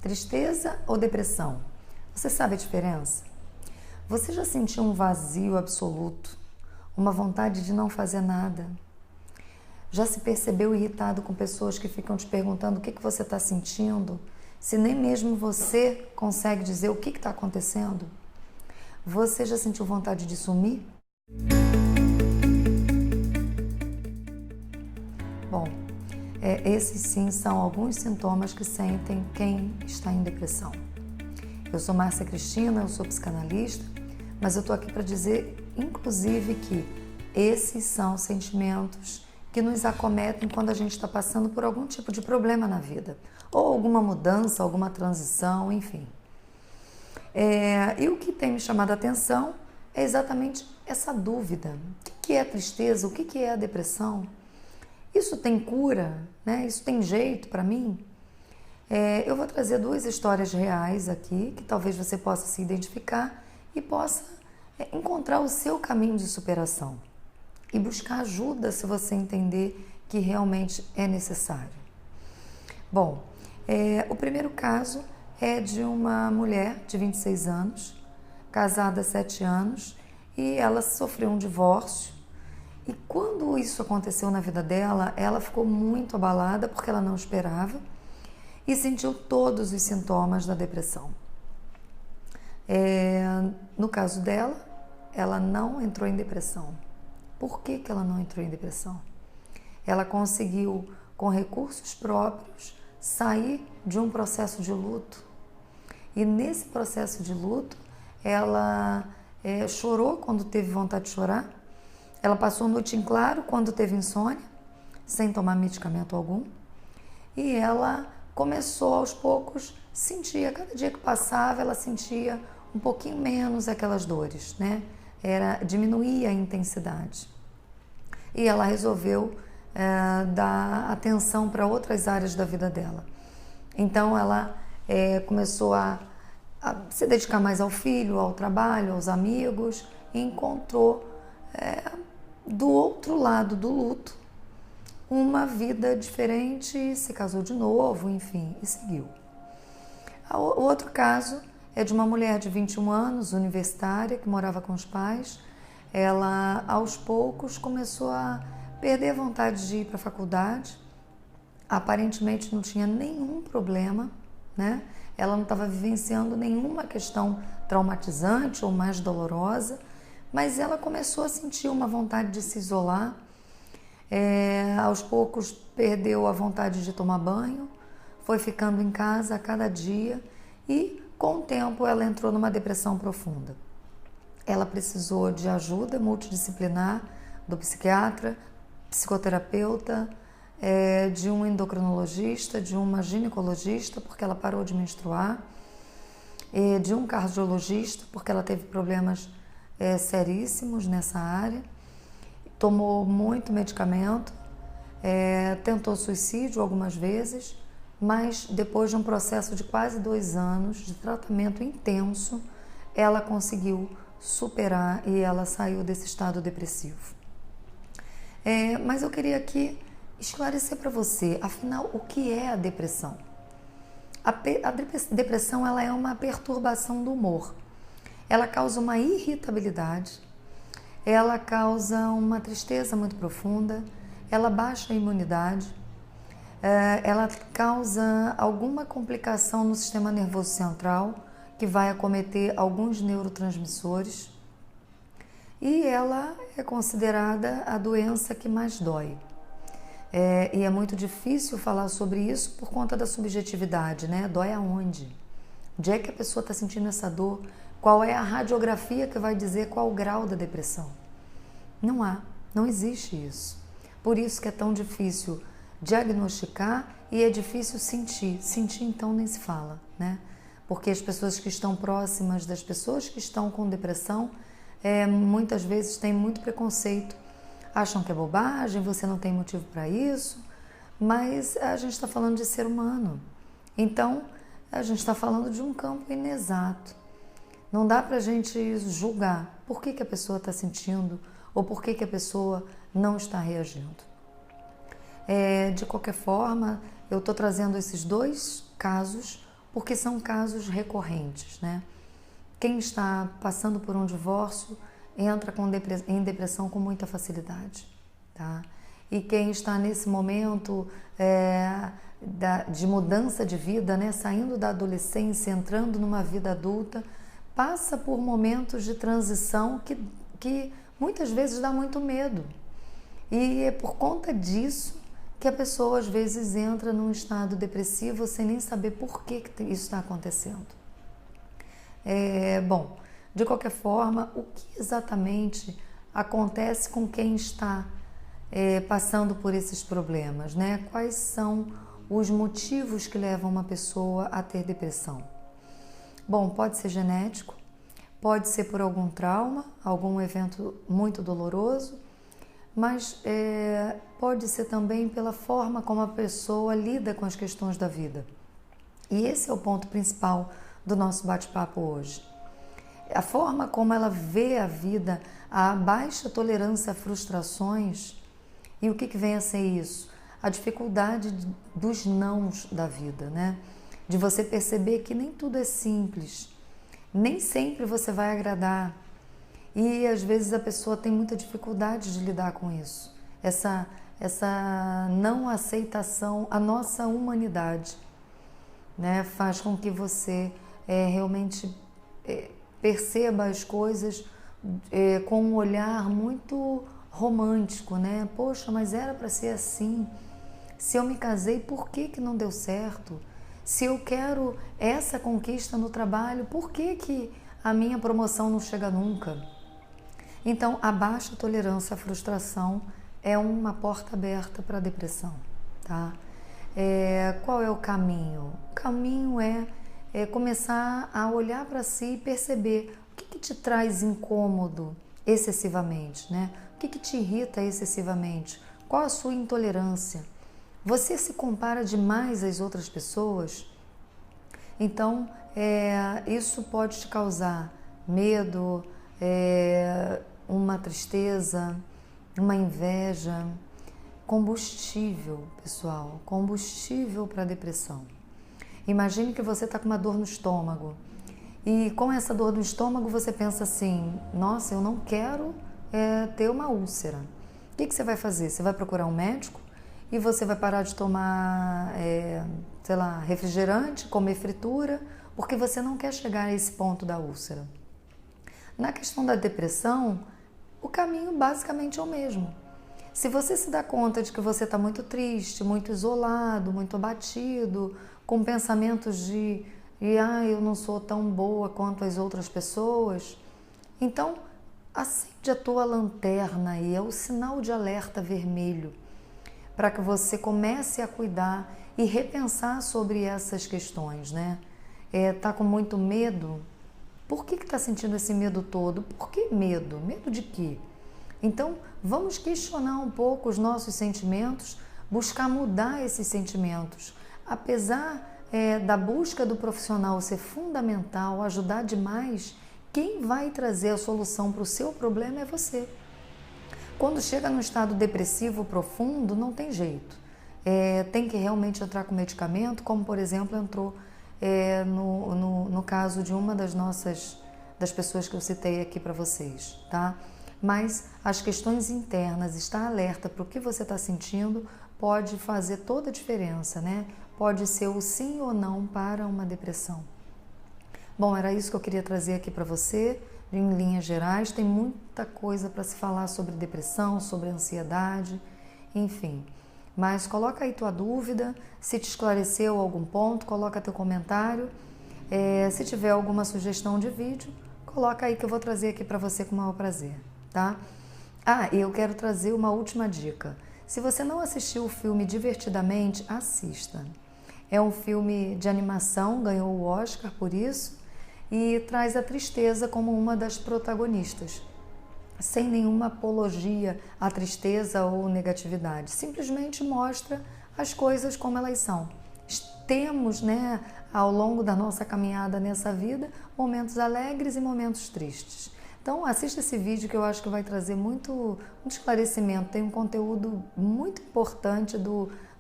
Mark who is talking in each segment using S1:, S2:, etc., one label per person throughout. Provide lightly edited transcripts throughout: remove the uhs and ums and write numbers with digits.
S1: Tristeza ou depressão? Você sabe a diferença? Você já sentiu um vazio absoluto, uma vontade de não fazer nada? Já se percebeu irritado com pessoas que ficam te perguntando o que você está sentindo, se nem mesmo você consegue dizer o que está acontecendo? Você já sentiu vontade de sumir? Bom, esses sim são alguns sintomas que sentem quem está em depressão. Eu sou Márcia Cristina, eu sou psicanalista, mas eu estou aqui para dizer, inclusive, que esses são sentimentos que nos acometem quando a gente está passando por algum tipo de problema na vida, ou alguma mudança, alguma transição, enfim. E o que tem me chamado a atenção é exatamente essa dúvida. O que é a tristeza? O que é a depressão? Isso tem cura, né? Isso tem jeito para mim? Eu vou trazer duas histórias reais aqui, que talvez você possa se identificar e possa encontrar o seu caminho de superação e buscar ajuda se você entender que realmente é necessário. Bom, o primeiro caso é de uma mulher de 26 anos, casada há 7 anos, e ela sofreu um divórcio. E quando isso aconteceu na vida dela, ela ficou muito abalada porque ela não esperava e sentiu todos os sintomas da depressão. No caso dela, ela não entrou em depressão. Por que ela não entrou em depressão? Ela conseguiu, com recursos próprios, sair de um processo de luto. E nesse processo de luto, ela chorou quando teve vontade de chorar. Ela passou a noite em claro quando teve insônia, sem tomar medicamento algum. E ela começou aos poucos, sentia, cada dia que passava, ela sentia um pouquinho menos aquelas dores, né? Diminuía a intensidade. E ela resolveu dar atenção para outras áreas da vida dela. Então ela começou a se dedicar mais ao filho, ao trabalho, aos amigos, e encontrou do outro lado do luto uma vida diferente, se casou de novo, enfim, e seguiu. O outro caso é de uma mulher de 21 anos, universitária, que morava com os pais. Ela, aos poucos, começou a perder a vontade de ir para a faculdade. Aparentemente não tinha nenhum problema, né? Ela não estava vivenciando nenhuma questão traumatizante ou mais dolorosa, mas ela começou a sentir uma vontade de se isolar. Aos poucos perdeu a vontade de tomar banho, foi ficando em casa a cada dia e, com o tempo, ela entrou numa depressão profunda. Ela precisou de ajuda multidisciplinar do psiquiatra, psicoterapeuta, de um endocrinologista, de uma ginecologista, porque ela parou de menstruar, de um cardiologista, porque ela teve problemas seríssimos nessa área, tomou muito medicamento, tentou suicídio algumas vezes, mas depois de um processo de quase 2 anos de tratamento intenso, ela conseguiu superar e ela saiu desse estado depressivo. Mas eu queria aqui esclarecer para você, afinal, o que é a depressão? A depressão ela é uma perturbação do humor. Ela causa uma irritabilidade, ela causa uma tristeza muito profunda, ela baixa a imunidade, ela causa alguma complicação no sistema nervoso central, que vai acometer alguns neurotransmissores, e ela é considerada a doença que mais dói. E é muito difícil falar sobre isso por conta da subjetividade, né? Dói aonde? Onde é que a pessoa está sentindo essa dor? Qual é a radiografia que vai dizer qual o grau da depressão? Não existe isso. Por isso que é tão difícil diagnosticar e é difícil sentir. Sentir, então, nem se fala, né? Porque as pessoas que estão próximas das pessoas que estão com depressão, muitas vezes têm muito preconceito. Acham que é bobagem, você não tem motivo para isso, mas a gente está falando de ser humano. Então, a gente está falando de um campo inexato. Não dá para a gente julgar por que a pessoa está sentindo ou por que a pessoa não está reagindo. De qualquer forma, eu estou trazendo esses dois casos porque são casos recorrentes, né? Quem está passando por um divórcio entra em depressão com muita facilidade, tá? E quem está nesse momento de mudança de vida, né, saindo da adolescência, entrando numa vida adulta, passa por momentos de transição que muitas vezes dá muito medo. E é por conta disso que a pessoa às vezes entra num estado depressivo sem nem saber por que isso está acontecendo. Bom, de qualquer forma, o que exatamente acontece com quem está passando por esses problemas, né? Quais são os motivos que levam uma pessoa a ter depressão? Bom, pode ser genético, pode ser por algum trauma, algum evento muito doloroso, mas pode ser também pela forma como a pessoa lida com as questões da vida. E esse é o ponto principal do nosso bate-papo hoje. A forma como ela vê a vida, a baixa tolerância a frustrações. E o que vem a ser isso? A dificuldade dos nãos da vida, né? De você perceber que nem tudo é simples, nem sempre você vai agradar. E às vezes a pessoa tem muita dificuldade de lidar com isso. Essa não aceitação, a nossa humanidade, né? Faz com que você realmente perceba as coisas com um olhar muito romântico, né? Poxa, mas era para ser assim. Se eu me casei, por que não deu certo? Se eu quero essa conquista no trabalho, por que a minha promoção não chega nunca? Então, a baixa tolerância à frustração é uma porta aberta para a depressão, tá? Qual é o caminho? O caminho é começar a olhar para si e perceber o que te traz incômodo excessivamente, né? O que te irrita excessivamente? Qual a sua intolerância? Você se compara demais às outras pessoas? Então, isso pode te causar medo, uma tristeza, uma inveja, combustível, pessoal, combustível para a depressão. Imagine que você está com uma dor no estômago e com essa dor no estômago você pensa assim, nossa, eu não quero ter uma úlcera. O que você vai fazer? Você vai procurar um médico e você vai parar de tomar, sei lá, refrigerante, comer fritura, porque você não quer chegar a esse ponto da úlcera. Na questão da depressão, o caminho basicamente é o mesmo. Se você se dá conta de que você está muito triste, muito isolado, muito abatido, com pensamentos de eu não sou tão boa quanto as outras pessoas, então acende a tua lanterna aí, é o sinal de alerta vermelho, para que você comece a cuidar e repensar sobre essas questões, né? Tá com muito medo? Por que está sentindo esse medo todo? Por que medo? Medo de quê? Então, vamos questionar um pouco os nossos sentimentos, buscar mudar esses sentimentos. Apesar da busca do profissional ser fundamental, ajudar demais, quem vai trazer a solução para o seu problema é você. Quando chega num estado depressivo profundo, não tem jeito. Tem que realmente entrar com medicamento, como por exemplo entrou no caso de uma das pessoas que eu citei aqui para vocês, tá? Mas as questões internas, estar alerta para o que você está sentindo, pode fazer toda a diferença, né? Pode ser o sim ou não para uma depressão. Bom, era isso que eu queria trazer aqui para você, em linhas gerais. Tem muita coisa para se falar sobre depressão, sobre ansiedade, enfim. Mas coloca aí tua dúvida, se te esclareceu algum ponto, coloca teu comentário. Se tiver alguma sugestão de vídeo, coloca aí que eu vou trazer aqui para você com o maior prazer, tá? E eu quero trazer uma última dica. Se você não assistiu o filme Divertidamente, assista. É um filme de animação, ganhou o Oscar por isso, e traz a tristeza como uma das protagonistas, sem nenhuma apologia à tristeza ou negatividade. Simplesmente mostra as coisas como elas são. Temos, né, ao longo da nossa caminhada nessa vida, momentos alegres e momentos tristes. Então, assista esse vídeo que eu acho que vai trazer muito esclarecimento. Tem um conteúdo muito importante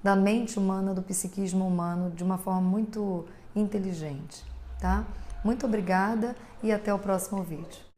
S1: da mente humana, do psiquismo humano, de uma forma muito inteligente, tá? Muito obrigada e até o próximo vídeo.